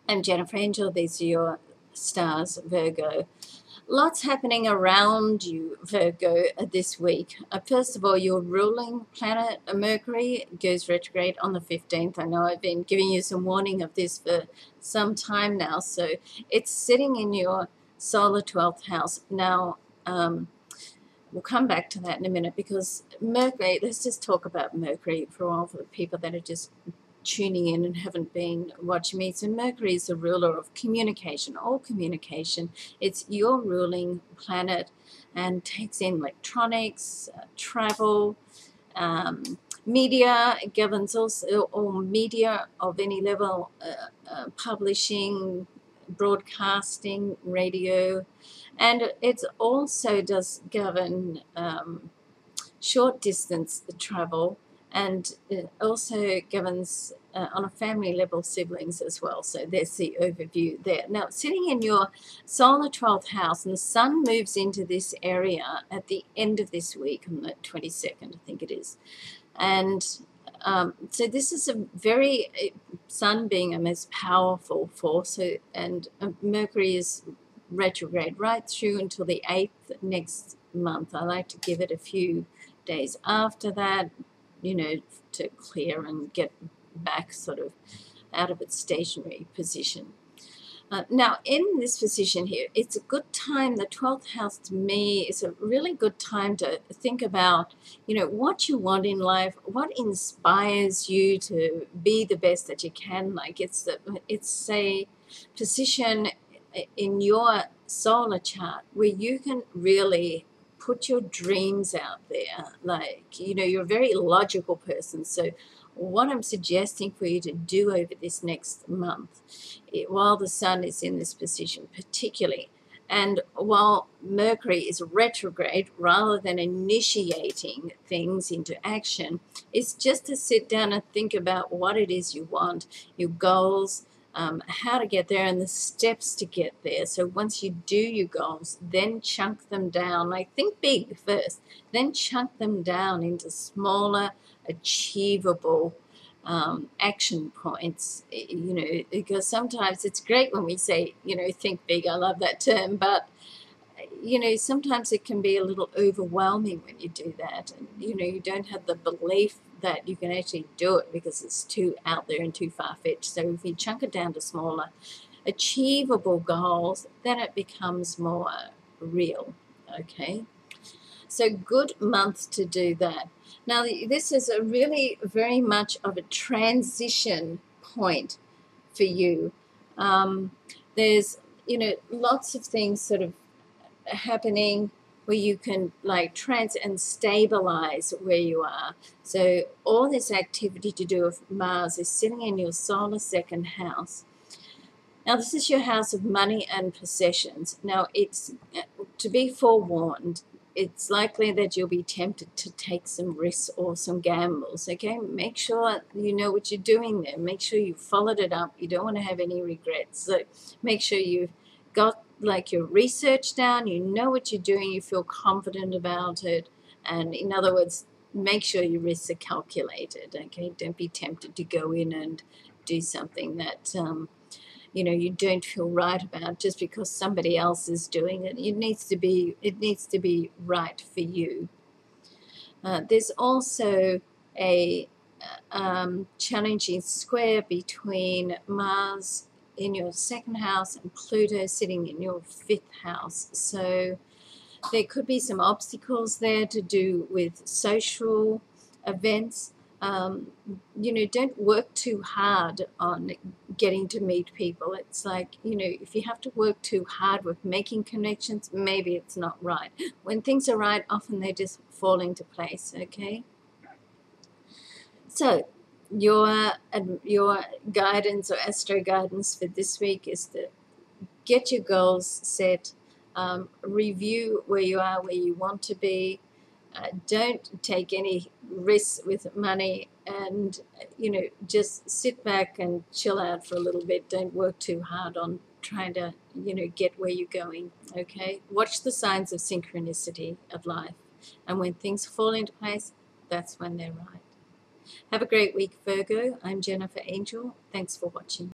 I'm Jennifer Angel. These are your stars, Virgo. Lots happening around you, Virgo, this week. First of all, your ruling planet, Mercury, goes retrograde on the 15th. I know I've been giving you some warning of this for some time now. So it's sitting in your solar 12th house. Now, we'll come back to that in a minute because Mercury, let's just talk about Mercury for all the people that are just tuning in and haven't been watching me. So Mercury is the ruler of communication, all communication. It's your ruling planet and takes in electronics, travel, media. It governs also all media of any level, publishing, broadcasting, radio, and it also does govern short distance travel, and it also governs on a family level siblings as well. So there's the overview there. Now, sitting in your solar 12th house, and the sun moves into this area at the end of this week on the 22nd, I think it is. And so this is a very, sun being a most powerful force, and Mercury is retrograde right through until the 8th next month. I like to give it a few days after that, to clear and get back sort of out of its stationary position. Now, in this position here, it's a good time. The 12th house to me is a really good time to think about, what you want in life, what inspires you to be the best that you can. It's a position in your solar chart where you can really put your dreams out there. You're a very logical person. So what I'm suggesting for you to do over this next month, while the sun is in this position particularly, and while Mercury is retrograde, rather than initiating things into action, is just to sit down and think about what it is you want, your goals, how to get there, and the steps to get there. So once you do your goals, then chunk them down. Think big first, then chunk them down into smaller, achievable action points, because sometimes it's great when we say, think big. I love that term, but sometimes it can be a little overwhelming when you do that, and you don't have the belief that you can actually do it because it's too out there and too far-fetched. So if you chunk it down to smaller, achievable goals, then it becomes more real. Okay, so good month to do that. Now, this is a really very much of a transition point for you. There's lots of things sort of happening where you can and stabilize where you are. So all this activity to do with Mars is sitting in your solar second house. Now, this is your house of money and possessions. Now, it's to be forewarned, it's likely that you'll be tempted to take some risks or some gambles. Okay, make sure you know what you're doing there. Make sure you followed it up. You don't want to have any regrets. So make sure you've got your research down, you know what you're doing, you feel confident about it, and in other words, make sure your risks are calculated. Okay, don't be tempted to go in and do something that you don't feel right about just because somebody else is doing it. It needs to be right for you. There's also a challenging square between Mars in your second house and Pluto sitting in your fifth house. So there could be some obstacles there to do with social events. Don't work too hard on getting to meet people. It's if you have to work too hard with making connections, maybe it's not right. When things are right, often they just fall into place. Okay, so your guidance or astro guidance for this week is to get your goals set, review where you are, where you want to be. Don't take any risks with money, and just sit back and chill out for a little bit. Don't work too hard on trying to get where you're going. Okay, watch the signs of synchronicity of life, and when things fall into place, that's when they're right. Have a great week, Virgo. I'm Jennifer Angel. Thanks for watching.